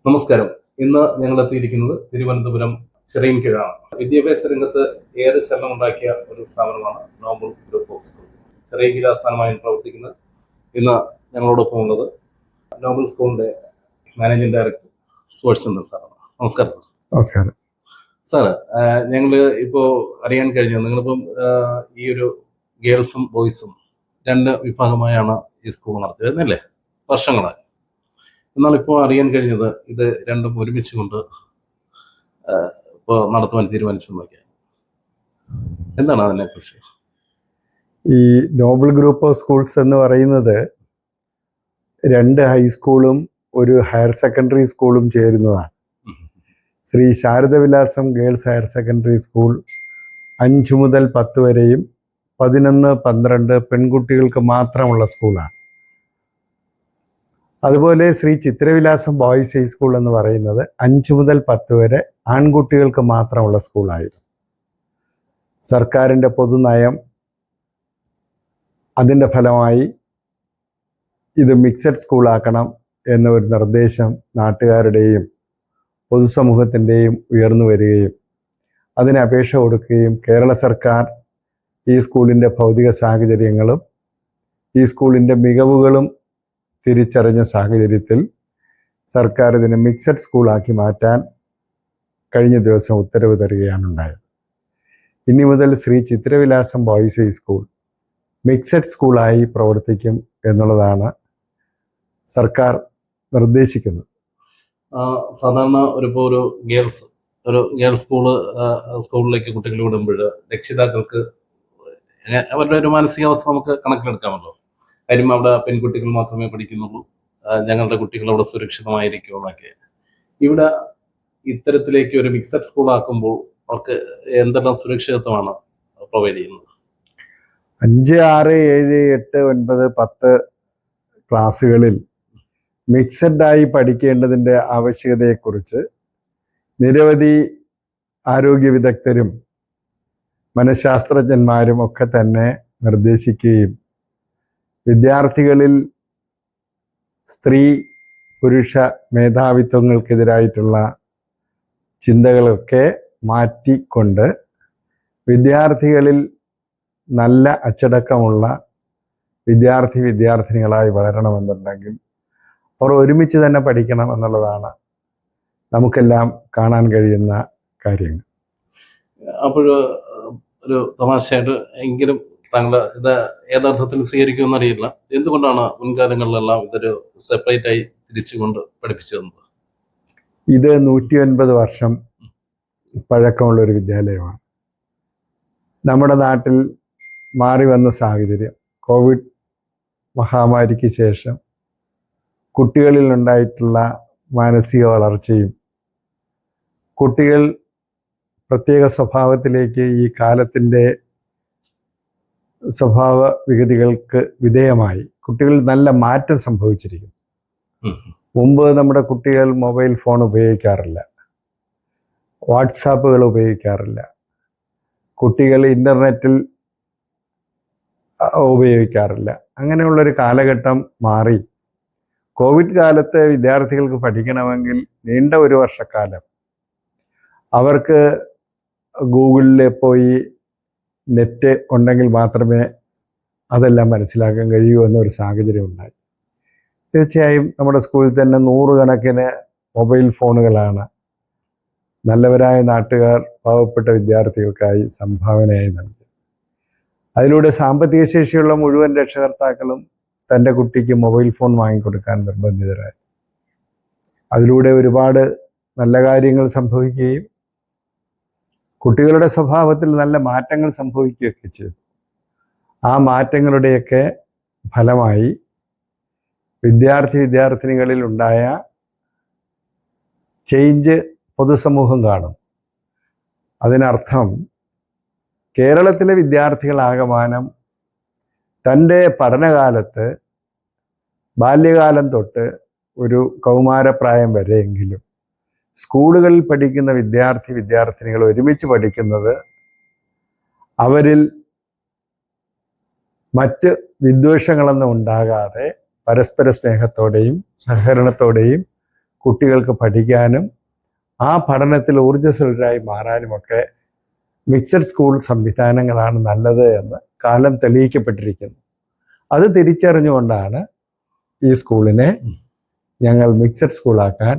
നമസ്കാരം. ഇന്ന് ഞങ്ങൾ എത്തിയിരിക്കുന്നത് തിരുവനന്തപുരം ചിറയിൻകീഴാണ്. വിദ്യാഭ്യാസ രംഗത്ത് ഏറെ ചലനമുണ്ടാക്കിയ ഒരു സ്ഥാപനമാണ് Nobel group of school. Chirayinkeezhu ആസ്ഥാനമായി പ്രവർത്തിക്കുന്ന ഇന്ന് ഞങ്ങളോടൊപ്പം ഉള്ളത് നോബൽ സ്കൂളിന്റെ മാനേജിംഗ് ഡയറക്ടർ സുഭാഷ് ചന്ദ്രൻ സാറാണ്. നമസ്കാരം സാർ. നമസ്കാരം സാർ. ഞങ്ങൾ ഇപ്പോൾ അറിയാൻ കഴിഞ്ഞത് നിങ്ങളിപ്പം ഈ ഒരു ഗേൾസും ബോയ്സും രണ്ട് വിഭാഗമായാണ് ഈ സ്കൂൾ നടത്തിയത് അല്ലേ, വർഷങ്ങളായി. എന്നാൽ ഇപ്പോൾ അറിയാൻ കഴിഞ്ഞത് ഇത് രണ്ടും ഒരുമിച്ച് കൊണ്ട് ഇപ്പോൾ നടത്തുവാൻ തീരുമാനിച്ചു നോക്കിയാൽ എന്താണ് അതിനെക്കുറിച്ച്? ഈ നോബൽ ഗ്രൂപ്പ് ഓഫ് സ്കൂൾസ് എന്ന് പറയുന്നത് രണ്ട് ഹൈസ്കൂളും ഒരു ഹയർ സെക്കൻഡറി സ്കൂളും ചേരുന്നതാണ്. Shri Saradavilasam girls higher secondary school 5 മുതൽ 10 വരെയും 11, 12 പെൺകുട്ടികൾക്ക് മാത്രമുള്ള സ്കൂളാണ്. അതുപോലെ ശ്രീ ചിത്രവിലാസം ബോയ്സ് ഹൈസ്കൂൾ എന്ന് പറയുന്നത് 5 മുതൽ 10 വരെ ആൺകുട്ടികൾക്ക് മാത്രമുള്ള സ്കൂളായിരുന്നു. സർക്കാരിൻ്റെ പൊതുനയം അതിൻ്റെ ഫലമായി ഇത് മിക്സഡ് സ്കൂളാക്കണം എന്നൊരു നിർദ്ദേശം നാട്ടുകാരുടെയും പൊതുസമൂഹത്തിൻ്റെയും ഉയർന്നു വരികയും അതിന് അപേക്ഷ കൊടുക്കുകയും കേരള സർക്കാർ ഈ സ്കൂളിൻ്റെ ഭൗതിക സാഹചര്യങ്ങളും ഈ സ്കൂളിൻ്റെ മികവുകളും തിരിച്ചറിഞ്ഞ സാഹചര്യത്തിൽ സർക്കാർ ഇതിനെ മിക്സഡ് സ്കൂളാക്കി മാറ്റാൻ കഴിഞ്ഞ ദിവസം ഉത്തരവ് തരികയാണ് ഉണ്ടായത്. ഇനി മുതൽ Shri Chithravilasam boys high school mixed സ്കൂളായി പ്രവർത്തിക്കും എന്നുള്ളതാണ് സർക്കാർ നിർദ്ദേശിക്കുന്നത്. സാധാരണ ഒരു ഗേൾസ് സ്കൂളിലേക്ക് കുട്ടികൾ വിടുമ്പോൾ രക്ഷിതാക്കൾക്ക് അവരുടെ ഒരു മാനസികാവസ്ഥ നമുക്ക് കണക്കിലെടുക്കാമല്ലോ. കാര്യം അവിടെ പെൺകുട്ടികൾ മാത്രമേ പഠിക്കുന്നുള്ളൂ, ഞങ്ങളുടെ കുട്ടികൾ അവിടെ സുരക്ഷിതമായിരിക്കും എന്നൊക്കെ. ഇവിടെ ഇത്തരത്തിലേക്ക് ഒരു മിക്സഡ് സ്കൂൾ ആക്കുമ്പോൾ അവർക്ക് എന്തെല്ലാം സുരക്ഷിതത്വമാണ് പ്രൊവൈഡ് ചെയ്യുന്നത്? 5, 6, 7, 8, 9, 10 ക്ലാസ്സുകളിൽ മിക്സഡായി പഠിക്കേണ്ടതിൻ്റെ ആവശ്യകതയെക്കുറിച്ച് നിരവധി ആരോഗ്യ വിദഗ്ധരും മനഃശാസ്ത്രജ്ഞന്മാരും ഒക്കെ തന്നെ നിർദ്ദേശിക്കുകയും വിദ്യാർത്ഥികളിൽ സ്ത്രീ പുരുഷ മേധാവിത്വങ്ങൾക്കെതിരായിട്ടുള്ള ചിന്തകളൊക്കെ മാറ്റിക്കൊണ്ട് വിദ്യാർത്ഥികളിൽ നല്ല അച്ചടക്കമുള്ള വിദ്യാർത്ഥിനികളായി വളരണമെന്നുണ്ടെങ്കിൽ അവർ ഒരുമിച്ച് തന്നെ പഠിക്കണം എന്നുള്ളതാണ് നമുക്കെല്ലാം കാണാൻ കഴിയുന്ന കാര്യങ്ങൾ. അപ്പോൾ ഒരു തമാശയായിട്ട് എങ്കിലും താങ്കൾ ഇത് യഥാർത്ഥത്തിൽ സ്വീകരിക്കുമെന്നറിയില്ല, എന്തുകൊണ്ടാണ് മുൻകാലങ്ങളിലെല്ലാം ഇതൊരു സെപ്പറേറ്റ് ആയി തിരിച്ചുകൊണ്ട് പഠിപ്പിച്ചു തന്നത്? ഇത് 109 വർഷം പഴക്കമുള്ള ഒരു വിദ്യാലയമാണ്. നമ്മുടെ നാട്ടിൽ മാറി വന്ന സാഹചര്യം, കോവിഡ് മഹാമാരിക്ക് ശേഷം കുട്ടികളിൽ ഉണ്ടായിട്ടുള്ള മാനസിക വളർച്ചയും കുട്ടികൾ പ്രത്യേക സ്വഭാവത്തിലേക്ക് ഈ കാലത്തിൻ്റെ സ്വഭാവ വിഗതികൾക്ക് വിധേയമായി കുട്ടികളിൽ നല്ല മാറ്റം സംഭവിച്ചിരിക്കുന്നു. മുമ്പ് നമ്മുടെ കുട്ടികൾ മൊബൈൽ ഫോൺ ഉപയോഗിക്കാറില്ല, വാട്സാപ്പുകൾ ഉപയോഗിക്കാറില്ല, കുട്ടികൾ ഇൻ്റർനെറ്റിൽ ഉപയോഗിക്കാറില്ല. അങ്ങനെയുള്ളൊരു കാലഘട്ടം മാറി. കോവിഡ് കാലത്ത് വിദ്യാർത്ഥികൾക്ക് പഠിക്കണമെങ്കിൽ നീണ്ട ഒരു വർഷക്കാലം അവർക്ക് ഗൂഗിളിൽ പോയി നെറ്റ് ഉണ്ടെങ്കിൽ മാത്രമേ അതെല്ലാം മനസ്സിലാക്കാൻ കഴിയൂ എന്നൊരു സാഹചര്യം ഉണ്ടായി. തീർച്ചയായും നമ്മുടെ സ്കൂളിൽ തന്നെ 100 കണക്കിന് മൊബൈൽ ഫോണുകളാണ് നല്ലവരായ നാട്ടുകാർ പാവപ്പെട്ട വിദ്യാർത്ഥികൾക്കായി സംഭാവനയായി നൽകി. അതിലൂടെ സാമ്പത്തിക ശേഷിയുള്ള മുഴുവൻ രക്ഷകർത്താക്കളും തൻ്റെ കുട്ടിക്ക് മൊബൈൽ ഫോൺ വാങ്ങിക്കൊടുക്കാൻ നിർബന്ധിതരായി. അതിലൂടെ ഒരുപാട് നല്ല കാര്യങ്ങൾ സംഭവിക്കുകയും കുട്ടികളുടെ സ്വഭാവത്തിൽ നല്ല മാറ്റങ്ങൾ സംഭവിക്കുകയൊക്കെ ചെയ്തു. ആ മാറ്റങ്ങളുടെയൊക്കെ ഫലമായി വിദ്യാർത്ഥിനികളിൽ ഉണ്ടായ ചേഞ്ച് പൊതുസമൂഹം കാണും. അതിനർത്ഥം കേരളത്തിലെ വിദ്യാർത്ഥികളാകമാനം തൻ്റെ പഠനകാലത്ത് ബാല്യകാലം തൊട്ട് ഒരു കൗമാരപ്രായം വരെയെങ്കിലും സ്കൂളുകളിൽ പഠിക്കുന്ന വിദ്യാർത്ഥിനികൾ ഒരുമിച്ച് പഠിക്കുന്നത് അവരിൽ മറ്റ് വിദ്വേഷങ്ങളൊന്നും ഉണ്ടാകാതെ പരസ്പര സ്നേഹത്തോടെയും സഹകരണത്തോടെയും കുട്ടികൾക്ക് പഠിക്കാനും ആ പഠനത്തിൽ ഊർജ്ജസ്വലരായി മാറാനുമൊക്കെ മിക്സഡ് സ്കൂൾ സംവിധാനങ്ങളാണ് നല്ലത് എന്ന് കാലം തെളിയിക്കപ്പെട്ടിരിക്കുന്നു. അത് തിരിച്ചറിഞ്ഞുകൊണ്ടാണ് ഈ സ്കൂളിനെ ഞങ്ങൾ മിക്സഡ് സ്കൂളാക്കാൻ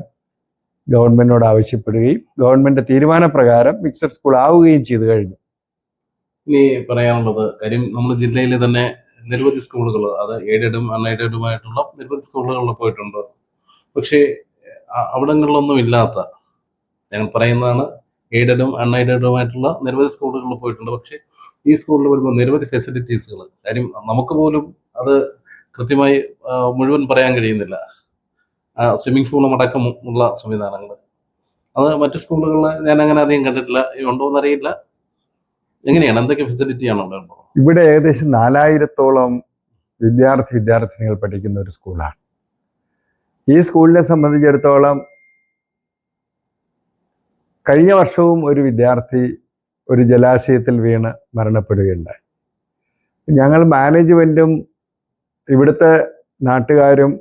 ഗവൺമെൻറ്റിനോട് ആവശ്യപ്പെടുകയും ഗവൺമെൻറ് തീരുമാനപ്രകാരം മിക്സഡ് സ്കൂൾ ആവുകയും ചെയ്തു കഴിഞ്ഞു. ഇനി പറയാനുള്ളത് കാര്യം, നമ്മുടെ ജില്ലയിൽ തന്നെ നിരവധി സ്കൂളുകൾ, അത് എയ്ഡഡും അൺഎയ്ഡഡുമായിട്ടുള്ള നിരവധി സ്കൂളുകളിൽ പോയിട്ടുണ്ട്. പക്ഷേ അവിടങ്ങളിലൊന്നും ഇല്ലാത്ത, ഞങ്ങൾ പറയുന്നതാണ്, എയ്ഡഡും അൺഎയ്ഡഡുമായിട്ടുള്ള നിരവധി സ്കൂളുകളിൽ പോയിട്ടുണ്ട്. പക്ഷേ ഈ സ്കൂളിൽ വരുമ്പോൾ നിരവധി ഫെസിലിറ്റീസുകൾ, കാര്യം നമുക്ക് പോലും അത് കൃത്യമായി മുഴുവൻ പറയാൻ കഴിയുന്നില്ല. സ്വിമ്മിംഗ് പൂളും അടക്കം ഉള്ള സംവിധാനങ്ങൾ, അത് മറ്റു സ്കൂളുകളിൽ ഞാൻ അങ്ങനെ അധികം കണ്ടിട്ടില്ല. ഉണ്ടോ എന്നറിയില്ല. എങ്ങനെയാണ്, എന്തൊക്കെ ഫെസിലിറ്റിയാണ് അവിടെ ഉള്ളത്? ഇവിടെ ഏകദേശം 4000-ഓളം വിദ്യാർത്ഥിനികൾ പഠിക്കുന്ന ഒരു സ്കൂളാണ്. ഈ സ്കൂളിനെ സംബന്ധിച്ചിടത്തോളം കഴിഞ്ഞ വർഷവും ഒരു വിദ്യാർത്ഥി ഒരു ജലാശയത്തിൽ വീണ് മരണപ്പെടുകയുണ്ടായി. ഞങ്ങൾ മാനേജ്മെൻറ്റും ഇവിടുത്തെ നാട്ടുകാരും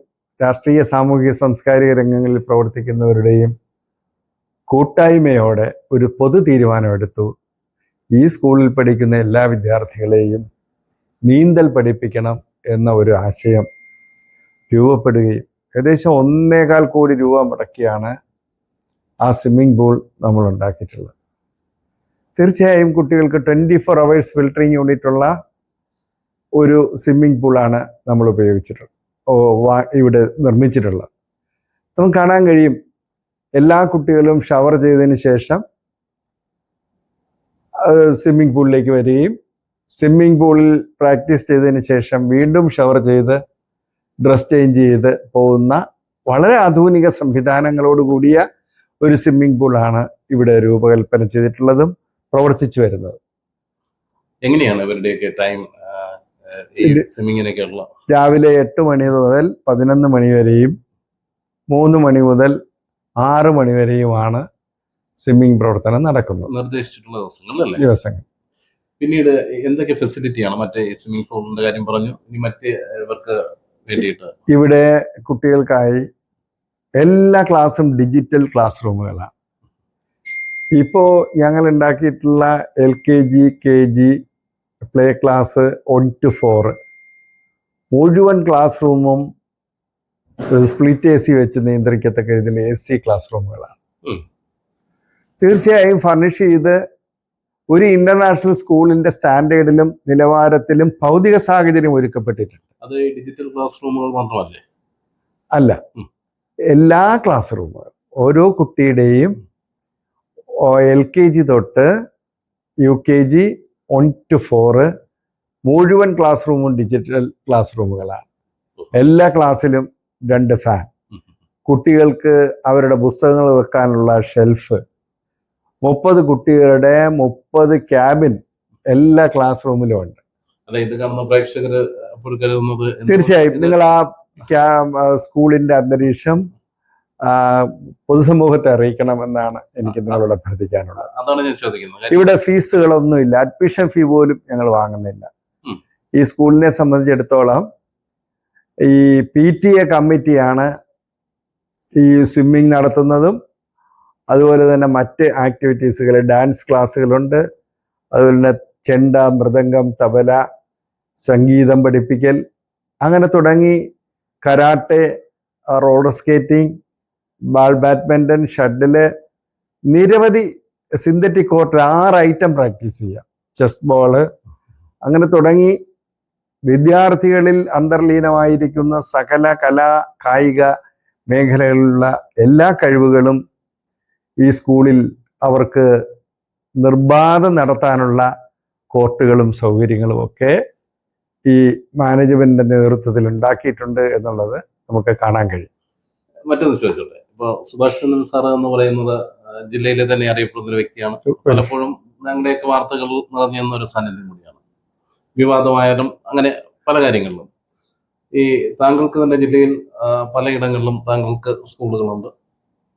രാഷ്ട്രീയ സാമൂഹിക സാംസ്കാരിക രംഗങ്ങളിൽ പ്രവർത്തിക്കുന്നവരുടെയും കൂട്ടായ്മയോടെ ഒരു പൊതു തീരുമാനമെടുത്തു. ഈ സ്കൂളിൽ പഠിക്കുന്ന എല്ലാ വിദ്യാർത്ഥികളെയും നീന്തൽ പഠിപ്പിക്കണം എന്ന ഒരു ആശയം രൂപപ്പെടുകയും ഏകദേശം 1.25 കോടി രൂപ മുടക്കിയാണ് ആ സ്വിമ്മിംഗ് പൂൾ നമ്മൾ ഉണ്ടാക്കിയിട്ടുള്ളത്. തീർച്ചയായും കുട്ടികൾക്ക് 24 hours ഫിൽറ്ററിങ് യൂണിറ്റുള്ള ഒരു സ്വിമ്മിംഗ് പൂളാണ് നമ്മൾ ഉപയോഗിച്ചിട്ടുള്ളത്, ഇവിടെ നിർമ്മിച്ചിട്ടുള്ളത്. നമുക്ക് കാണാൻ കഴിയും, എല്ലാ കുട്ടികളും ഷവർ ചെയ്തതിന് ശേഷം സ്വിമ്മിംഗ് പൂളിലേക്ക് വരികയും സ്വിമ്മിംഗ് പൂളിൽ പ്രാക്ടീസ് ചെയ്തതിന് ശേഷം വീണ്ടും ഷവർ ചെയ്ത് ഡ്രസ് ചേഞ്ച് ചെയ്ത് പോകുന്ന വളരെ ആധുനിക സംവിധാനങ്ങളോട് കൂടിയ ഒരു സ്വിമ്മിംഗ് പൂളാണ് ഇവിടെ രൂപകൽപ്പന ചെയ്തിട്ടുള്ളതും പ്രവർത്തിച്ചു വരുന്നത്. എങ്ങനെയാണ് ഇവരുടെയൊക്കെ ടൈം സ്വിമ്മിങ്ങിനൊക്കെ ഉള്ള? രാവിലെ 8 മണി മുതൽ 11 മണി വരെയും 3 മണി മുതൽ 6 മണി വരെയുമാണ് സ്വിമ്മിംഗ് പ്രവർത്തനം നടക്കുന്നത്, നിർദ്ദേശിച്ചിട്ടുള്ള ദിവസങ്ങൾ. പിന്നീട് എന്തൊക്കെ ഫെസിലിറ്റിയാണ്? മറ്റേ സ്വിമ്മിംഗ് പൂളിന്റെ കാര്യം പറഞ്ഞു, ഇനി മറ്റ് ഇവർക്ക് വേണ്ടിയിട്ട് ഇവിടെ കുട്ടികൾക്കായി എല്ലാ ക്ലാസ്സും ഡിജിറ്റൽ ക്ലാസ് റൂമുകളാണ്. ഇപ്പോൾ ഞങ്ങൾ ഉണ്ടാക്കിയിട്ടുള്ള LKG KG play class 1 to 4 മുഴുവൻ ക്ലാസ് റൂമും സ്പ്ലിറ്റ് AC വെച്ച് നിയന്ത്രിക്കത്തക്ക ഇതിൽ AC ക്ലാസ് റൂമുകളാണ്. തീർച്ചയായും ഫർണിഷ് ചെയ്ത് ഒരു ഇന്റർനാഷണൽ സ്കൂളിന്റെ സ്റ്റാൻഡേർഡിലും നിലവാരത്തിലും ഭൗതിക സാഹചര്യം ഒരുക്കപ്പെട്ടിട്ടുണ്ട്. അത് ഡിജിറ്റൽ ക്ലാസ് റൂമുകൾ മാത്രമല്ലേ? അല്ല, എല്ലാ ക്ലാസ് റൂമുകളും ഓരോ കുട്ടിയുടെയും LKG തൊട്ട് UKG 1 to 4 മുഴുവൻ ക്ലാസ് റൂമും ഡിജിറ്റൽ ക്ലാസ് റൂമുകളാണ്. എല്ലാ ക്ലാസ്സിലും 2 ഫാൻ, കുട്ടികൾക്ക് അവരുടെ പുസ്തകങ്ങൾ വെക്കാനുള്ള ഷെൽഫ്, 30 കുട്ടികളുടെ 30 ക്യാബിൻ എല്ലാ ക്ലാസ് റൂമിലും ഉണ്ട്. തീർച്ചയായും നിങ്ങൾ ആ സ്കൂളിന്റെ അന്തരീക്ഷം പൊതുസമൂഹത്തെ അറിയിക്കണം എന്നാണ് എനിക്ക് നിങ്ങളോട് അഭ്യർത്ഥിക്കാനുള്ളത്. അതാണ് ഞാൻ ചോദിക്കുന്നത്. ഇവിടെ ഫീസുകളൊന്നുമില്ല, അഡ്മിഷൻ ഫീ പോലും ഞങ്ങൾ വാങ്ങുന്നില്ല. ഈ സ്കൂളിനെ സംബന്ധിച്ചിടത്തോളം ഈ PTA കമ്മിറ്റിയാണ് ഈ സ്വിമ്മിങ് നടത്തുന്നതും അതുപോലെ തന്നെ മറ്റ് ആക്ടിവിറ്റീസുകൾ, ഡാൻസ് ക്ലാസ്സുകളുണ്ട്, അതുപോലെ തന്നെ ചെണ്ട, മൃദംഗം, തബല, സംഗീതം പഠിപ്പിക്കൽ, അങ്ങനെ തുടങ്ങി karate, roller skating, badminton, shuttle, നിരവധി സിന്തറ്റിക് കോർട്ട് 6 ഐറ്റം പ്രാക്ടീസ് ചെയ്യാം, ചെസ് ബോള്, അങ്ങനെ തുടങ്ങി വിദ്യാർത്ഥികളിൽ അന്തർലീനമായിരിക്കുന്ന സകല കലാ കായിക മേഖലകളിലുള്ള എല്ലാ കഴിവുകളും ഈ സ്കൂളിൽ അവർക്ക് നിർബാധം നടത്താനുള്ള കോർട്ടുകളും സൗകര്യങ്ങളും ഒക്കെ ഈ മാനേജ്മെന്റിന്റെ നേതൃത്വത്തിൽ ഉണ്ടാക്കിയിട്ടുണ്ട് എന്നുള്ളത് നമുക്ക് കാണാൻ കഴിയും. മറ്റൊന്ന് ചോദിച്ചോട്ടെ, ഇപ്പോൾ സുഭാഷ് ചന്ദ്രൻ സാറ് എന്ന് പറയുന്നത് ജില്ലയിലെ തന്നെ അറിയപ്പെടുന്ന ഒരു വ്യക്തിയാണ്. പലപ്പോഴും ഞങ്ങളുടെയൊക്കെ വാർത്തകൾ നിറഞ്ഞ ഒരു സാന്നിധ്യം കൂടിയാണ്. വിവാദമായാലും അങ്ങനെ പല കാര്യങ്ങളിലും ഈ താങ്കൾക്ക് തന്നെ ജില്ലയിൽ പലയിടങ്ങളിലും താങ്കൾക്ക് സ്കൂളുകളുണ്ട്.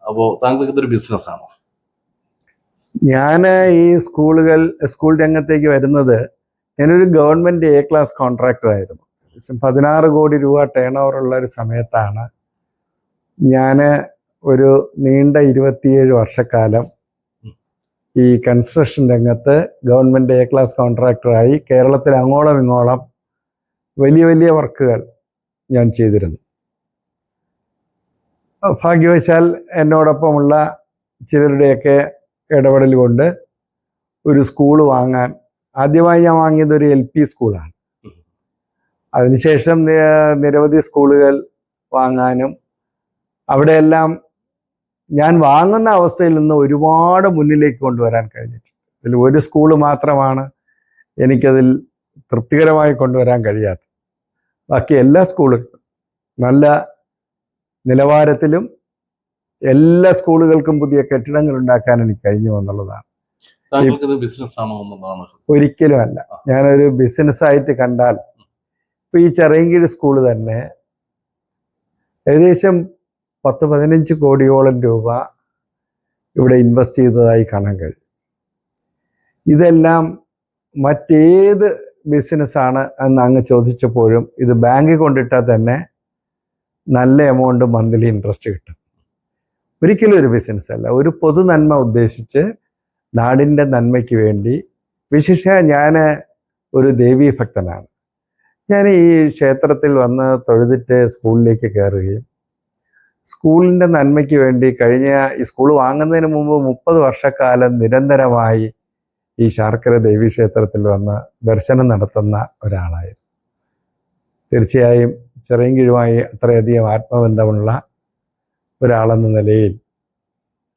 അപ്പോൾ താങ്കൾക്ക് ഇതൊരു ബിസിനസ്സാണോ? ഞാൻ ഈ സ്കൂൾ രംഗത്തേക്ക് വരുന്നത്, ഞാനൊരു ഗവൺമെൻറ് A ക്ലാസ് കോൺട്രാക്ടർ ആയിരുന്നു. 16 കോടി രൂപ ടേൺ ഓവർ ഉള്ള ഒരു സമയത്താണ് ഞാൻ ഒരു നീണ്ട 27 വർഷക്കാലം ഈ കൺസ്ട്രക്ഷൻ രംഗത്ത് ഗവൺമെൻറ് എ ക്ലാസ് കോൺട്രാക്ടറായി കേരളത്തിൽ അങ്ങോളം ഇങ്ങോളം വലിയ വലിയ വർക്കുകൾ ഞാൻ ചെയ്തിരുന്നു. ഭാഗ്യവശാൽ എന്നോടൊപ്പമുള്ള ചിലരുടെയൊക്കെ ഇടപെടൽ കൊണ്ട് ഒരു സ്കൂൾ വാങ്ങാൻ, ആദ്യമായി ഞാൻ വാങ്ങിയത് ഒരു LP സ്കൂളാണ്. അതിനുശേഷം നിരവധി സ്കൂളുകൾ വാങ്ങാനും അവിടെയെല്ലാം ഞാൻ വാങ്ങുന്ന അവസ്ഥയിൽ നിന്ന് ഒരുപാട് മുന്നിലേക്ക് കൊണ്ടുവരാൻ കഴിഞ്ഞിട്ടുണ്ട്. ഇതിൽ ഒരു സ്കൂൾ മാത്രമാണ് എനിക്കതിൽ തൃപ്തികരമായി കൊണ്ടുവരാൻ കഴിയാത്തത്. ബാക്കി എല്ലാ സ്കൂളുകളും നല്ല നിലവാരത്തിലും എല്ലാ സ്കൂളുകൾക്കും പുതിയ കെട്ടിടങ്ങൾ ഉണ്ടാക്കാൻ എനിക്ക് കഴിഞ്ഞു എന്നുള്ളതാണ്. ഒരിക്കലും അല്ല. ഞാനൊരു ബിസിനസ്സായിട്ട് കണ്ടാൽ ഇപ്പൊ ഈ ചിറയൻകീഴ് സ്കൂള് തന്നെ ഏകദേശം 10-15 കോടിയോളം രൂപ ഇവിടെ ഇൻവെസ്റ്റ് ചെയ്തതായി കാണാൻ കഴിയും. ഇതെല്ലാം മറ്റേത് ബിസിനസ്സാണ് എന്ന് അങ്ങ് ചോദിച്ചപ്പോഴും ഇത് ബാങ്കിൽ കൊണ്ടിട്ടാൽ തന്നെ നല്ല എമൗണ്ട് മന്ത്ലി ഇൻട്രസ്റ്റ് കിട്ടും. ഒരിക്കലും ഒരു ബിസിനസ് അല്ല, ഒരു പൊതു നന്മ ഉദ്ദേശിച്ച് നാടിൻ്റെ നന്മയ്ക്ക് വേണ്ടി. വിശേഷ ഞാൻ ഒരു ദേവീഭക്തനാണ്. ഞാൻ ഈ ക്ഷേത്രത്തിൽ വന്ന് തൊഴുതിട്ട് സ്കൂളിലേക്ക് കയറുകയും സ്കൂളിൻ്റെ നന്മയ്ക്ക് വേണ്ടി കഴിഞ്ഞ ഈ സ്കൂൾ വാങ്ങുന്നതിന് മുമ്പ് 30 വർഷക്കാലം നിരന്തരമായി ഈ ശാർക്കര ദേവീക്ഷേത്രത്തിൽ വന്ന് ദർശനം നടത്തുന്ന ഒരാളായിരുന്നു. തീർച്ചയായും ചിറയൻകീഴുമായി അത്രയധികം ആത്മബന്ധമുള്ള ഒരാളെന്ന നിലയിൽ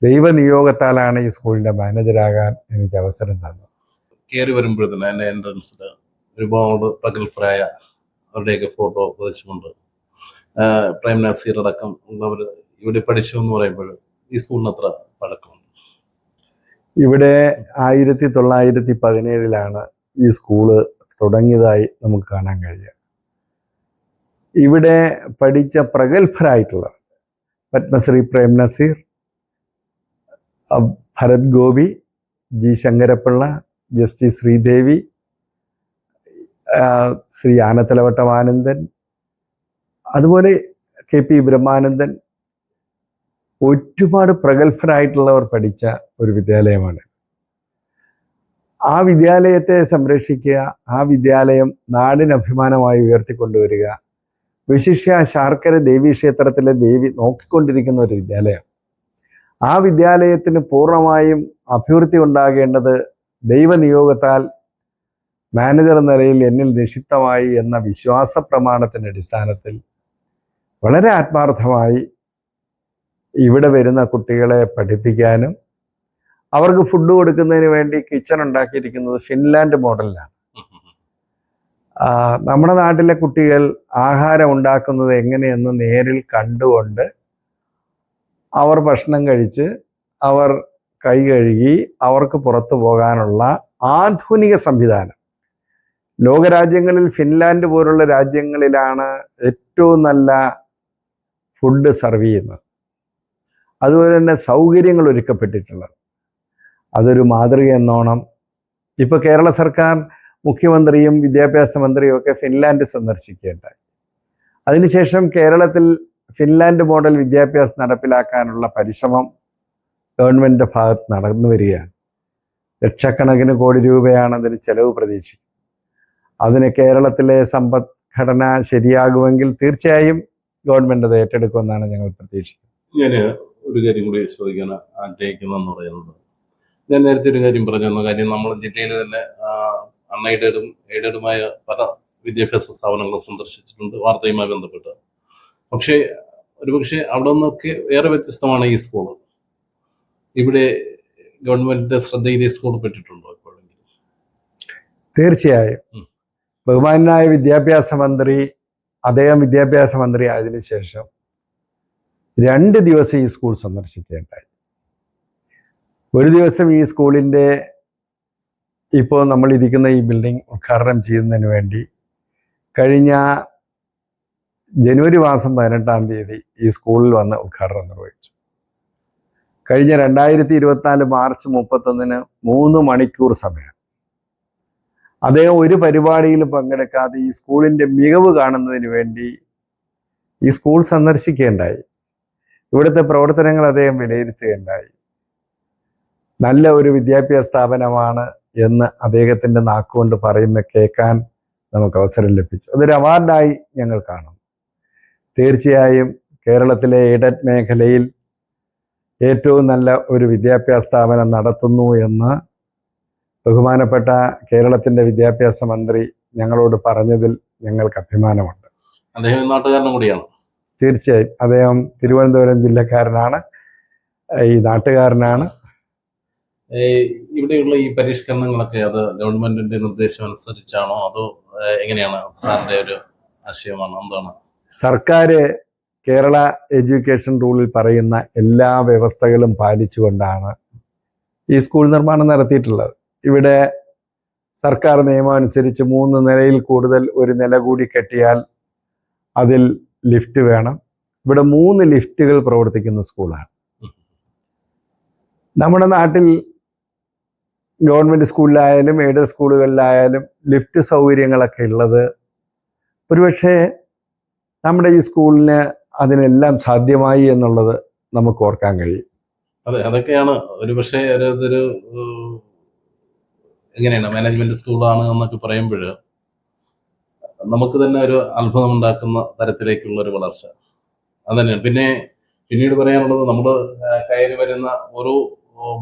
ദൈവനിയോഗത്താലാണ് ഈ സ്കൂളിൻ്റെ മാനേജരാകാൻ എനിക്ക് അവസരം തന്നത്. കയറി വരുമ്പോഴത്തേന് എൻ്റെ എൻട്രൻസിൽ ഒരുപാട് പ്രഗത്ഭരായ അവരുടെയൊക്കെ ഫോട്ടോ പതിച്ചുകൊണ്ട് പ്രേം നസീർ അടക്കം ഉള്ളവർ ഇവിടെ പഠിച്ചു എന്ന് പറയുമ്പോൾ ഈ സ്കൂളിന് അത്ര പഴക്കമുണ്ട്. ഇവിടെ 1917 ഈ സ്കൂള് തുടങ്ങിയതായി നമുക്ക് കാണാൻ കഴിയുക. ഇവിടെ പഠിച്ച പ്രഗത്ഭരായിട്ടുള്ള പത്മശ്രീ പ്രേം നസീർ, ഭരത് ഗോപി, ജി ശങ്കരപ്പിള്ള, ജസ്റ്റിസ് ശ്രീദേവി, ശ്രീ ആനത്തലവട്ടം ആനന്ദൻ, അതുപോലെ KP ബ്രഹ്മാനന്ദൻ, ഒരുപാട് പ്രഗത്ഭരായിട്ടുള്ളവർ പഠിച്ച ഒരു വിദ്യാലയമാണ്. ആ വിദ്യാലയത്തെ സംരക്ഷിക്കുക, ആ വിദ്യാലയം നാടിന് അഭിമാനമായി ഉയർത്തിക്കൊണ്ടുവരിക, വിശിഷ്യ ശാർക്കര ദേവീക്ഷേത്രത്തിലെ ദേവി നോക്കിക്കൊണ്ടിരിക്കുന്ന ഒരു വിദ്യാലയം. ആ വിദ്യാലയത്തിന് പൂർണ്ണമായും അഭിവൃദ്ധി ഉണ്ടാകേണ്ടത് ദൈവനിയോഗത്താൽ മാനേജർ നിലയിൽ എന്നിൽ നിക്ഷിപ്തമായി എന്ന വിശ്വാസ പ്രമാണത്തിൻ്റെ അടിസ്ഥാനത്തിൽ വളരെ ആത്മാർത്ഥമായി ഇവിടെ വരുന്ന കുട്ടികളെ പഠിപ്പിക്കാനും അവർക്ക് ഫുഡ് കൊടുക്കുന്നതിന് വേണ്ടി കിച്ചൺ ഉണ്ടാക്കിയിരിക്കുന്നത് ഫിൻലാൻഡ് മോഡലിലാണ്. നമ്മുടെ നാട്ടിലെ കുട്ടികൾ ആഹാരം ഉണ്ടാക്കുന്നത് എങ്ങനെയെന്ന് നേരിൽ കണ്ടുകൊണ്ട് അവർ ഭക്ഷണം കഴിച്ച് അവർ കൈ കഴുകി അവർക്ക് പുറത്തു പോകാനുള്ള ആധുനിക സംവിധാനം ലോകരാജ്യങ്ങളിൽ ഫിൻലാൻഡ് പോലുള്ള രാജ്യങ്ങളിലാണ് ഏറ്റവും നല്ല ഫുഡ് സർവ് ചെയ്യുന്നത്. അതുപോലെ തന്നെ സൗകര്യങ്ങൾ ഒരുക്കപ്പെട്ടിട്ടുള്ളത്. അതൊരു മാതൃക എന്നോണം ഇപ്പോൾ കേരള സർക്കാർ മുഖ്യമന്ത്രിയും വിദ്യാഭ്യാസ മന്ത്രിയും ഒക്കെ ഫിൻലാൻഡ് സന്ദർശിക്കുകയുണ്ടായി. അതിനുശേഷം കേരളത്തിൽ ഫിൻലാൻഡ് മോഡൽ വിദ്യാഭ്യാസം നടപ്പിലാക്കാനുള്ള പരിശ്രമം ഗവൺമെൻറ്റിൻ്റെ ഭാഗത്ത് നടന്നു വരികയാണ്. ലക്ഷക്കണക്കിന് കോടി രൂപയാണ് അതിന് ചെലവ് പ്രതീക്ഷിക്കുന്നത്. അതിന് കേരളത്തിലെ സമ്പദ്ഘടന ശരിയാകുമെങ്കിൽ തീർച്ചയായും ഗവൺമെൻറ് അത് ഏറ്റെടുക്കുമെന്നാണ് ഞങ്ങൾ പ്രതീക്ഷിക്കുന്നത്. ഞാൻ ഒരു കാര്യം കൂടി ചോദിക്കാൻ ആഗ്രഹിക്കുന്നതെന്ന് പറയുന്നത്, ഞാൻ നേരത്തെ ഒരു കാര്യം പറഞ്ഞു കാര്യം നമ്മൾ ജില്ലയിൽ തന്നെ അൺഎയ്ഡഡും എയ്ഡഡുമായ പല വിദ്യാഭ്യാസ സ്ഥാപനങ്ങളും സന്ദർശിച്ചിട്ടുണ്ട് വാർത്തയുമായി ബന്ധപ്പെട്ട്. പക്ഷേ ഒരുപക്ഷെ അവിടെ നിന്നൊക്കെ വേറെ വ്യത്യസ്തമാണ് ഈ സ്കൂൾ. ഇവിടെ ഗവൺമെന്റിന്റെ ശ്രദ്ധയിൽ ഈ സ്കൂൾ പെട്ടിട്ടുണ്ടോ എപ്പോഴെങ്കിലും? തീർച്ചയായും. ബഹുമാനായ വിദ്യാഭ്യാസ മന്ത്രി, അദ്ദേഹം വിദ്യാഭ്യാസ മന്ത്രി ആയതിനു ശേഷം 2 ദിവസം ഈ സ്കൂൾ സന്ദർശിക്കുകയുണ്ടായി. ഒരു ദിവസം ഈ സ്കൂളിൻ്റെ ഇപ്പോൾ നമ്മളിരിക്കുന്ന ഈ ബിൽഡിംഗ് ഉദ്ഘാടനം ചെയ്യുന്നതിന് വേണ്ടി കഴിഞ്ഞ ജനുവരി മാസം 18-ാം തീയതി ഈ സ്കൂളിൽ വന്ന് ഉദ്ഘാടനം നിർവഹിച്ചു. കഴിഞ്ഞ 2024 മാർച്ച് 31-ന് 3 മണിക്കൂർ സമയം അദ്ദേഹം ഒരു പരിപാടിയിലും പങ്കെടുക്കാതെ ഈ സ്കൂളിൻ്റെ മികവ് കാണുന്നതിന് വേണ്ടി ഈ സ്കൂൾ സന്ദർശിക്കുകയുണ്ടായി. ഇവിടുത്തെ പ്രവർത്തനങ്ങൾ അദ്ദേഹം വിലയിരുത്തുകയുണ്ടായി. നല്ല ഒരു വിദ്യാഭ്യാസ സ്ഥാപനമാണ് എന്ന് അദ്ദേഹത്തിൻ്റെ നാക്കുകൊണ്ട് പറയുന്ന കേൾക്കാൻ നമുക്ക് അവസരം ലഭിച്ചു. അതൊരു അവാർഡായി ഞങ്ങൾ കാണും. തീർച്ചയായും കേരളത്തിലെ എയ്ഡഡ് മേഖലയിൽ ഏറ്റവും നല്ല ഒരു വിദ്യാഭ്യാസ സ്ഥാപനം നടത്തുന്നു എന്ന് ബഹുമാനപ്പെട്ട കേരളത്തിൻ്റെ വിദ്യാഭ്യാസ മന്ത്രി ഞങ്ങളോട് പറഞ്ഞതിൽ ഞങ്ങൾക്ക് അഭിമാനമുണ്ട്. അദ്ദേഹം നാട്ടുകാരനും കൂടിയാണ്. തീർച്ചയായും അദ്ദേഹം തിരുവനന്തപുരം ജില്ലക്കാരനാണ്, ഈ നാട്ടുകാരനാണ്. ഇവിടെയുള്ള ഈ പരിഷ്കരണങ്ങളൊക്കെ അത് ഗവൺമെന്റിന്റെ നിർദ്ദേശം അനുസരിച്ചാണോ അതോ എങ്ങനെയാണ്? സാറിന്റെ ഒരു ആശയമാണ് എന്താണ്? സർക്കാർ കേരള എഡ്യൂക്കേഷൻ റൂളിൽ പറയുന്ന എല്ലാ വ്യവസ്ഥകളും പാലിച്ചുകൊണ്ടാണ് ഈ സ്കൂൾ നിർമ്മാണം നടത്തിയിട്ടുള്ളത്. ഇവിടെ സർക്കാർ നിയമം അനുസരിച്ച് 3 നിലയിൽ കൂടുതൽ ഒരു നില കൂടി കെട്ടിയാൽ അതിൽ ലിഫ്റ്റ് വേണം. ഇവിടെ 3 ലിഫ്റ്റുകൾ പ്രവർത്തിക്കുന്ന സ്കൂളാണ്. നമ്മുടെ നാട്ടിൽ ഗവൺമെൻറ് സ്കൂളിലായാലും എയ്ഡഡ് സ്കൂളുകളിലായാലും ലിഫ്റ്റ് സൗകര്യങ്ങളൊക്കെ ഉള്ളത്. ഒരുപക്ഷെ നമ്മുടെ ഈ സ്കൂളിന് അതിനെല്ലാം സാധ്യമായി എന്നുള്ളത് നമുക്ക് ഓർക്കാൻ കഴിയും. അതെ, അതൊക്കെയാണ് ഒരുപക്ഷെ ഒരു എങ്ങനെയാണ് മാനേജ്മെന്റ് സ്കൂളാണ് എന്നൊക്കെ പറയുമ്പോൾ നമുക്ക് തന്നെ ഒരു അത്ഭുതം ഉണ്ടാക്കുന്ന തരത്തിലേക്കുള്ള ഒരു വളർച്ച അത് തന്നെയാണ്. പിന്നീട് പറയാനുള്ളത്, നമ്മൾ കയറി വരുന്ന ഓരോ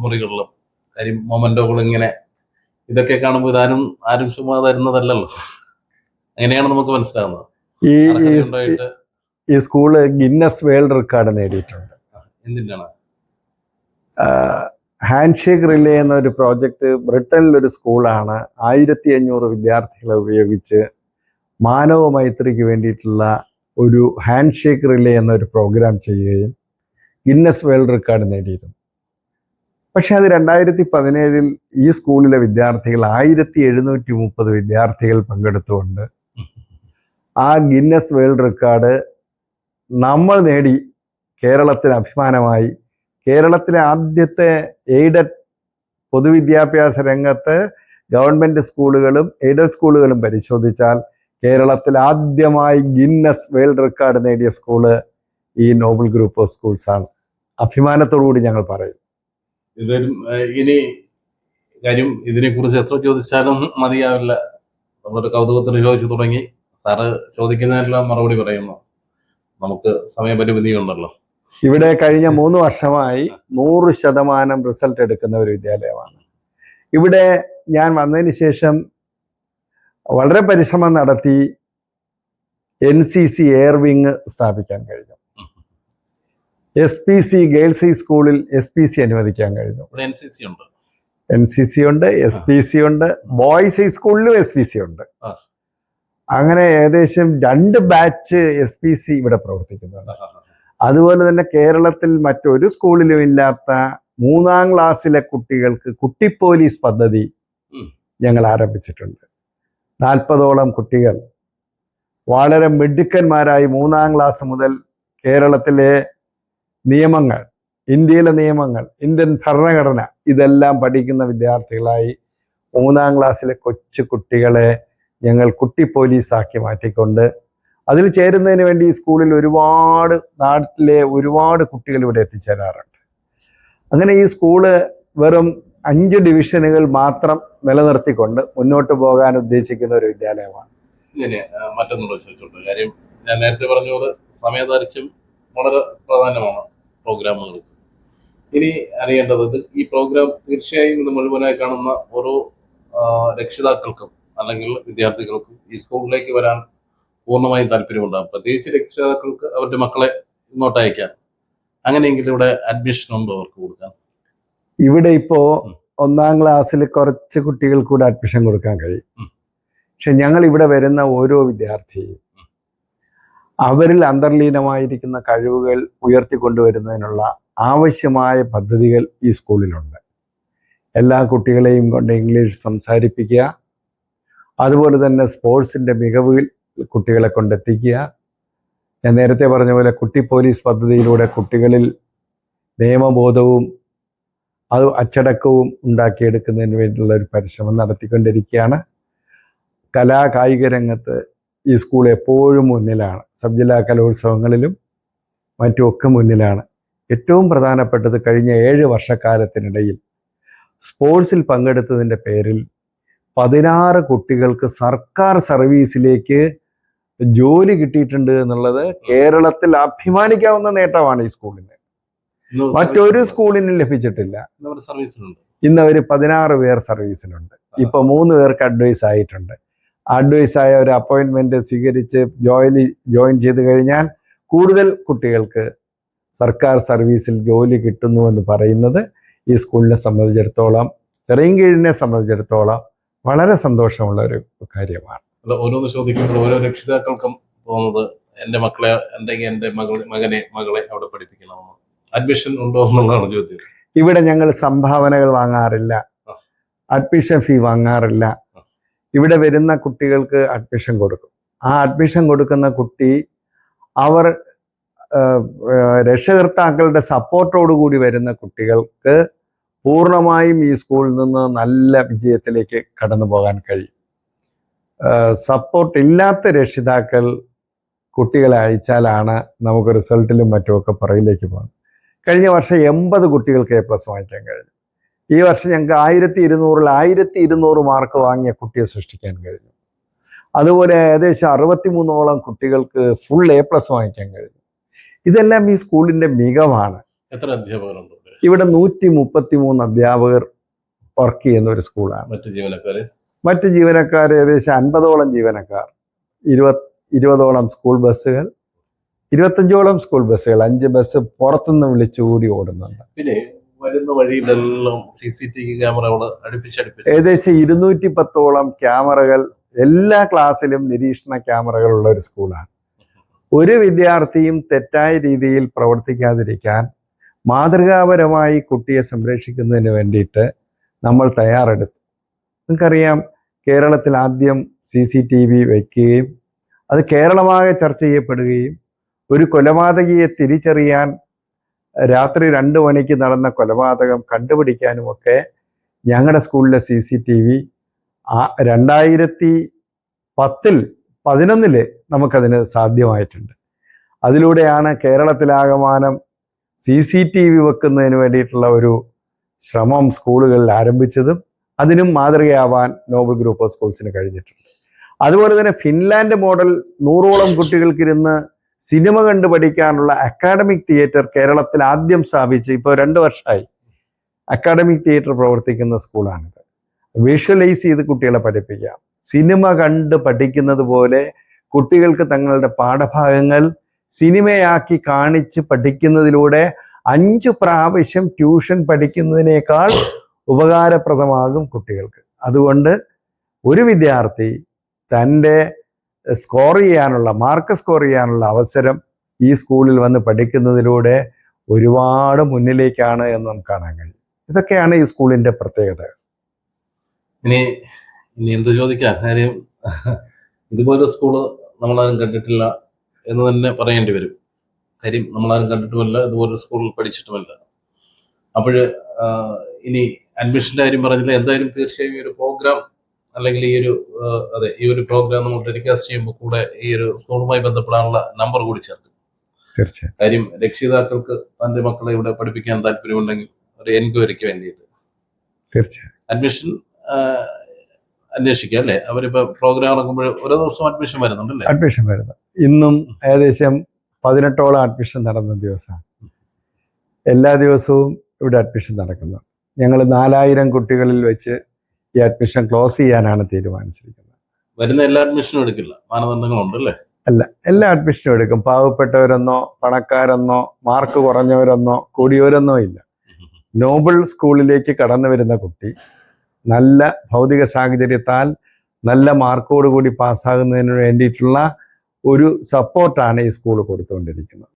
മുറികളിലും കാര്യം മൊമെന്റോകൾ ഇങ്ങനെ ഇതൊക്കെ കാണുമ്പോൾ ആരും ചുമ്മാ തരുന്നതല്ലല്ലോ. അങ്ങനെയാണ് നമുക്ക് മനസ്സിലാവുന്നത്. ഈ സ്കൂള് ഗിന്നസ് വേൾഡ് റെക്കോർഡ് നേടിയിട്ടുണ്ട്. എന്തിനാണ്? ഹാൻഡ് ഷേക്ക് റിലേ എന്നൊരു പ്രോജക്റ്റ് ബ്രിട്ടനിലൊരു സ്കൂളാണ് 1500 വിദ്യാർത്ഥികളെ ഉപയോഗിച്ച് മാനവ മൈത്രിക്ക് വേണ്ടിയിട്ടുള്ള ഒരു ഹാൻഡ് ഷേക്ക് റിലേ എന്നൊരു പ്രോഗ്രാം ചെയ്യുകയും ഗിന്നസ് വേൾഡ് റെക്കോർഡ് നേടിയിരുന്നു. പക്ഷെ അത് 2017 ഈ സ്കൂളിലെ വിദ്യാർത്ഥികൾ 1730 വിദ്യാർത്ഥികൾ പങ്കെടുത്തുകൊണ്ട് ആ ഗിന്നസ് വേൾഡ് റെക്കോർഡ് നമ്മൾ നേടി. കേരളത്തിന് അഭിമാനമായി. കേരളത്തിലെ ആദ്യത്തെ എയ്ഡഡ് പൊതുവിദ്യാഭ്യാസ രംഗത്ത് ഗവൺമെൻറ് സ്കൂളുകളും എയ്ഡഡ് സ്കൂളുകളും പരിശോധിച്ചാൽ കേരളത്തിൽ ആദ്യമായി ഗിന്നസ് വേൾഡ് റെക്കോർഡ് നേടിയ സ്കൂള് ഈ നോബൽ ഗ്രൂപ്പ് ഓഫ് സ്കൂൾസാണ്. അഭിമാനത്തോടുകൂടി ഞങ്ങൾ പറയും. ഇനി കാര്യം ഇതിനെക്കുറിച്ച് എത്ര ചോദിച്ചാലും മതിയാവില്ല. നമ്മളൊരു കൗതുകത്തിന് ചോദിച്ചു തുടങ്ങി, സാറ് ചോദിക്കുന്നതിനെല്ലാം മറുപടി പറയുന്നു. നമുക്ക് സമയപരിമിതി ഉണ്ടല്ലോ. ഇവിടെ കഴിഞ്ഞ 3 വർഷമായി 100% റിസൾട്ട് എടുക്കുന്ന ഒരു വിദ്യാലയമാണ്. ഇവിടെ ഞാൻ വന്നതിന് ശേഷം വളരെ പരിശ്രമം നടത്തി NCC എയർ വിങ് സ്ഥാപിക്കാൻ കഴിഞ്ഞു. SPC ഗേൾസ് ഹൈ സ്കൂളിൽ SPC അനുവദിക്കാൻ കഴിഞ്ഞു. NCC ഉണ്ട്, SPC ഉണ്ട്, ബോയ്സ് ഹൈ സ്കൂളിലും SPC ഉണ്ട്. അങ്ങനെ ഏകദേശം 2 ബാച്ച് SPC ഇവിടെ പ്രവർത്തിക്കുന്നുണ്ട്. അതുപോലെ തന്നെ കേരളത്തിൽ മറ്റൊരു സ്കൂളിലും ഇല്ലാത്ത 3ാം ക്ലാസ്സിലെ കുട്ടികൾക്ക് കുട്ടി പോലീസ് പദ്ധതി ഞങ്ങൾ ആരംഭിച്ചിട്ടുണ്ട്. 40ഓളം കുട്ടികൾ വളരെ മിടുക്കന്മാരായി 3ാം ക്ലാസ് മുതൽ കേരളത്തിലെ നിയമങ്ങൾ, ഇന്ത്യയിലെ നിയമങ്ങൾ, ഇന്ത്യൻ ഭരണഘടന ഇതെല്ലാം പഠിക്കുന്ന വിദ്യാർത്ഥികളായി 3ാം ക്ലാസ്സിലെ കൊച്ചു കുട്ടികളെ ഞങ്ങൾ കുട്ടി പോലീസാക്കി മാറ്റിക്കൊണ്ട് അതിൽ ചേരുന്നതിന് വേണ്ടി ഈ സ്കൂളിൽ നാട്ടിലെ ഒരുപാട് കുട്ടികൾ ഇവിടെ എത്തിച്ചേരാറുണ്ട്. അങ്ങനെ ഈ സ്കൂള് വെറും 5 ഡിവിഷനുകൾ മാത്രം നിലനിർത്തിക്കൊണ്ട് മുന്നോട്ട് പോകാൻ ഉദ്ദേശിക്കുന്ന ഒരു വിദ്യാലയമാണ്. മറ്റൊന്നുകൂടെ ചോദിച്ചോട്ടെ. കാര്യം ഞാൻ നേരത്തെ പറഞ്ഞത് സമയദൈർഘ്യം വളരെ പ്രധാനമാണ് പ്രോഗ്രാമുകൾക്ക്. ഇനി അറിയേണ്ടത്, ഈ പ്രോഗ്രാം തീർച്ചയായും ഇത് മുഴുവനായി കാണുന്ന ഓരോ രക്ഷിതാക്കൾക്കും അല്ലെങ്കിൽ വിദ്യാർത്ഥികൾക്കും ഈ സ്കൂളിലേക്ക് വരാൻ പൂർണ്ണമായും താല്പര്യമുണ്ടാകും. പ്രത്യേകിച്ച് രക്ഷിതാക്കൾക്ക് അവരുടെ മക്കളെ ഇങ്ങോട്ട് അയക്കാൻ. അങ്ങനെയെങ്കിൽ ഇവിടെ അഡ്മിഷൻ ഉണ്ടോ അവർക്ക് കൊടുക്കാൻ? ഇവിടെ ഇപ്പോ 1ാം ക്ലാസ്സിൽ കുറച്ച് കുട്ടികൾ കൂടെ അഡ്മിഷൻ കൊടുക്കാൻ കഴിയും. പക്ഷെ ഞങ്ങൾ ഇവിടെ വരുന്ന ഓരോ വിദ്യാർത്ഥിയും അവരിൽ അന്തർലീനമായിരിക്കുന്ന കഴിവുകൾ ഉയർത്തിക്കൊണ്ടുവരുന്നതിനുള്ള ആവശ്യമായ പദ്ധതികൾ ഈ സ്കൂളിലുണ്ട്. എല്ലാ കുട്ടികളെയും കൊണ്ട് ഇംഗ്ലീഷ് സംസാരിപ്പിക്കുക, അതുപോലെ തന്നെ സ്പോർട്സിൻ്റെ മികവിൽ കുട്ടികളെ കൊണ്ടെത്തിക്കുക. ഞാൻ നേരത്തെ പറഞ്ഞ പോലെ കുട്ടി പോലീസ് പദ്ധതിയിലൂടെ കുട്ടികളിൽ നിയമബോധവും അത് അച്ചടക്കവും ഉണ്ടാക്കിയെടുക്കുന്നതിന് വേണ്ടിയുള്ള ഒരു പരിശ്രമം നടത്തിക്കൊണ്ടിരിക്കുകയാണ്. കായിക രംഗത്ത് ഈ സ്കൂൾ എപ്പോഴും മുന്നിലാണ്. സബ് ജില്ലാ കലോത്സവങ്ങളിലും മറ്റുമൊക്കെ മുന്നിലാണ്. ഏറ്റവും പ്രധാനപ്പെട്ടത് കഴിഞ്ഞ 7 വർഷക്കാലത്തിനിടയിൽ സ്പോർട്സിൽ പങ്കെടുത്തതിൻ്റെ പേരിൽ 16 കുട്ടികൾക്ക് സർക്കാർ സർവീസിലേക്ക് ജോലി കിട്ടിയിട്ടുണ്ട് എന്നുള്ളത് കേരളത്തിൽ അഭിമാനിക്കാവുന്ന നേട്ടമാണ് ഈ സ്കൂളിന്. മറ്റൊരു സ്കൂളിനും ലഭിച്ചിട്ടില്ല. ഇന്ന് അവർ 16 പേർ സർവീസിലുണ്ട്. ഇപ്പൊ 3 പേർക്ക് അഡ്വൈസ് ആയിട്ടുണ്ട്. അഡ്വൈസ് ആയ ഒരു അപ്പോയിന്റ്മെന്റ് സ്വീകരിച്ച് ജോയിൻ ചെയ്ത് കഴിഞ്ഞാൽ കൂടുതൽ കുട്ടികൾക്ക് സർക്കാർ സർവീസിൽ ജോലി കിട്ടുന്നു എന്ന് പറയുന്നത് ഈ സ്കൂളിനെ സംബന്ധിച്ചിടത്തോളം, ചെറിയൻകീഴിനെ സംബന്ധിച്ചിടത്തോളം വളരെ സന്തോഷമുള്ള ഒരു കാര്യമാണ്. ഓരോന്ന് ചോദിക്കുമ്പോൾ ഓരോ രക്ഷിതാക്കൾക്കും തോന്നുന്നത് എൻ്റെ മക്കളെ അല്ലെങ്കിൽ എൻ്റെ മകളെ അവിടെ പഠിപ്പിക്കണമെന്ന്. അഡ്മിഷൻ ഉണ്ടോ എന്നുള്ളതാണ് ചോദ്യം. ഇവിടെ ഞങ്ങൾ സംഭാവനകൾ വാങ്ങാറില്ല, അഡ്മിഷൻ ഫീ വാങ്ങാറില്ല. ഇവിടെ വരുന്ന കുട്ടികൾക്ക് അഡ്മിഷൻ കൊടുക്കും. ആ അഡ്മിഷൻ കൊടുക്കുന്ന കുട്ടി അവർ രക്ഷകർത്താക്കളുടെ സപ്പോർട്ടോടുകൂടി വരുന്ന കുട്ടികൾക്ക് പൂർണ്ണമായും ഈ സ്കൂളിൽ നിന്ന് നല്ല വിജയത്തിലേക്ക് കടന്നു പോകാൻ കഴിയും. സപ്പോർട്ട് ഇല്ലാത്ത രക്ഷിതാക്കൾ കുട്ടികളെ അയച്ചാലാണ് നമുക്ക് റിസൾട്ടിലും മറ്റുമൊക്കെ പുറകിലേക്ക് പോകുന്നത്. കഴിഞ്ഞ വർഷം 80 കുട്ടികൾക്ക് A+ വാങ്ങിക്കാൻ കഴിഞ്ഞു. ഈ വർഷം ഞങ്ങൾക്ക് 1200-ൽ 1200 മാർക്ക് വാങ്ങിയ കുട്ടിയെ സൃഷ്ടിക്കാൻ കഴിഞ്ഞു. അതുപോലെ ഏകദേശം 63ഓളം കുട്ടികൾക്ക് ഫുൾ A+ വാങ്ങിക്കാൻ കഴിഞ്ഞു. ഇതെല്ലാം ഈ സ്കൂളിന്റെ മികവാണ്. എത്ര അധ്യാപകരുണ്ട് ഇവിടെ? 133 അധ്യാപകർ വർക്ക് ചെയ്യുന്ന ഒരു സ്കൂളാണ്. മറ്റ് ജീവനക്കാർ ഏകദേശം 50ഓളം ജീവനക്കാർ, 20ഓളം സ്കൂൾ ബസ്സുകൾ, 25ഓളം സ്കൂൾ ബസ്സുകൾ, 5 ബസ് പുറത്തുനിന്ന് വിളിച്ചുകൂടി ഓടുന്നുണ്ട്. പിന്നെ വരുന്ന വഴിയിലെല്ലാം CCTV ക്യാമറകൾ ഏകദേശം 210ഓളം ക്യാമറകൾ എല്ലാ ക്ലാസ്സിലും നിരീക്ഷണ ക്യാമറകളുള്ള ഒരു സ്കൂളാണ്. ഒരു വിദ്യാർത്ഥിയും തെറ്റായ രീതിയിൽ പ്രവർത്തിക്കാതിരിക്കാൻ മാതൃകാപരമായി കുട്ടിയെ സംരക്ഷിക്കുന്നതിന് വേണ്ടിയിട്ട് നമ്മൾ തയ്യാറെടുത്തു. നിങ്ങൾക്കറിയാം, കേരളത്തിൽ ആദ്യം CCTV വയ്ക്കുകയും അത് കേരളമാകെ ചർച്ച ചെയ്യപ്പെടുകയും ഒരു കൊലപാതകിയെ തിരിച്ചറിയാൻ രാത്രി 2 മണിക്ക് നടന്ന കൊലപാതകം കണ്ടുപിടിക്കാനുമൊക്കെ ഞങ്ങളുടെ സ്കൂളിലെ CCTV 2011 നമുക്കതിന് സാധ്യമായിട്ടുണ്ട്. അതിലൂടെയാണ് കേരളത്തിലാകമാനം CCTV വെക്കുന്നതിന് വേണ്ടിയിട്ടുള്ള ഒരു ശ്രമം സ്കൂളുകളിൽ ആരംഭിച്ചതും അതിനും മാതൃകയാവാൻ നോബൽ ഗ്രൂപ്പ് ഓഫ് സ്കൂൾസിന് കഴിഞ്ഞിട്ടുണ്ട്. അതുപോലെ തന്നെ ഫിൻലാൻഡ് മോഡൽ 100ഓളം കുട്ടികൾക്കിരുന്ന് സിനിമ കണ്ടു പഠിക്കാനുള്ള അക്കാഡമിക് തിയേറ്റർ കേരളത്തിൽ ആദ്യം സ്ഥാപിച്ച് ഇപ്പോൾ 2 വർഷമായി അക്കാഡമിക് തിയേറ്റർ പ്രവർത്തിക്കുന്ന സ്കൂളാണിത്. വിഷ്വലൈസ് ചെയ്ത് കുട്ടികളെ പഠിപ്പിക്കാം. സിനിമ കണ്ട് പഠിക്കുന്നത് പോലെ കുട്ടികൾക്ക് തങ്ങളുടെ പാഠഭാഗങ്ങൾ സിനിമയാക്കി കാണിച്ച് പഠിക്കുന്നതിലൂടെ 5 പ്രാവശ്യം ട്യൂഷൻ പഠിക്കുന്നതിനേക്കാൾ ഉപകാരപ്രദമാകും കുട്ടികൾക്ക്. അതുകൊണ്ട് ഒരു വിദ്യാർത്ഥി തൻ്റെ മാർക്ക് സ്കോർ ചെയ്യാനുള്ള അവസരം ഈ സ്കൂളിൽ വന്ന് പഠിക്കുന്നതിലൂടെ ഒരുപാട് മുന്നിലേക്കാണ് എന്ന് നമുക്ക് കാണാൻ കഴിയും. ഇതൊക്കെയാണ് ഈ സ്കൂളിൻ്റെ പ്രത്യേകത. ഇനി എന്ത് ചോദിക്കാം, കാര്യം ഇതുപോലെ സ്കൂള് നമ്മളാരും കണ്ടിട്ടില്ല എന്ന് തന്നെ പറയേണ്ടി വരും. കാര്യം നമ്മളാരും കണ്ടിട്ടുമല്ല, ഇതുപോലെ സ്കൂളിൽ പഠിച്ചിട്ടുമല്ല. അപ്പോൾ ഇനി അഡ്മിഷൻ്റെ കാര്യം പറഞ്ഞില്ല. എന്തായാലും തീർച്ചയായും ഈ ഒരു പ്രോഗ്രാം അല്ലെങ്കിൽ ഈ ഒരു പ്രോഗ്രാം നമ്മൾ ടെലികാസ്റ്റ് ചെയ്യുമ്പോൾ കൂടെ ഈ ഒരു സ്കൂളുമായി ബന്ധപ്പെടാനുള്ള നമ്പർ കൂടി ചേർക്കും. തീർച്ചയായും. കാര്യം രക്ഷിതാക്കൾക്ക് തൻ്റെ മക്കളെ ഇവിടെ പഠിപ്പിക്കാൻ താല്പര്യമുണ്ടെങ്കിൽ ഒരു എൻക്വയറിക്ക് വേണ്ടിയിട്ട് തീർച്ചയായും അഡ്മിഷൻ അന്വേഷിക്കുക അല്ലേ? അവരിപ്പോ പ്രോഗ്രാം നടക്കുമ്പോൾ ഓരോ ദിവസവും അഡ്മിഷൻ വരുന്നുണ്ടല്ലേ? അഡ്മിഷൻ വരുന്നു. ഇന്നും ഏകദേശം 18ഓളം അഡ്മിഷൻ നടന്ന ദിവസമാണ്. എല്ലാ ദിവസവും ഇവിടെ അഡ്മിഷൻ നടക്കുന്നു. ഞങ്ങൾ 4000 കുട്ടികളിൽ വെച്ച് ഈ അഡ്മിഷൻ ക്ലോസ് ചെയ്യാനാണ് തീരുമാനിച്ചിരിക്കുന്നത്. വരുന്ന എല്ലാ അഡ്മിഷനും എടുക്കില്ല, മാനദണ്ഡങ്ങളുണ്ടല്ലേ? അല്ല, എല്ലാ അഡ്മിഷനും എടുക്കും. പാവപ്പെട്ടവരെന്നോ പണക്കാരെന്നോ മാർക്ക് കുറഞ്ഞവരെന്നോ കൂടിയവരെന്നോ ഇല്ല. നോബൽ സ്കൂളിലേക്ക് കടന്നു വരുന്ന കുട്ടി നല്ല ഭൗതിക സാഹചര്യത്താൽ നല്ല മാർക്കോടുകൂടി പാസ്സാകുന്നതിന് വേണ്ടിയിട്ടുള്ള ഒരു സപ്പോർട്ടാണ് ഈ സ്കൂൾ കൊടുത്തുകൊണ്ടിരിക്കുന്നത്.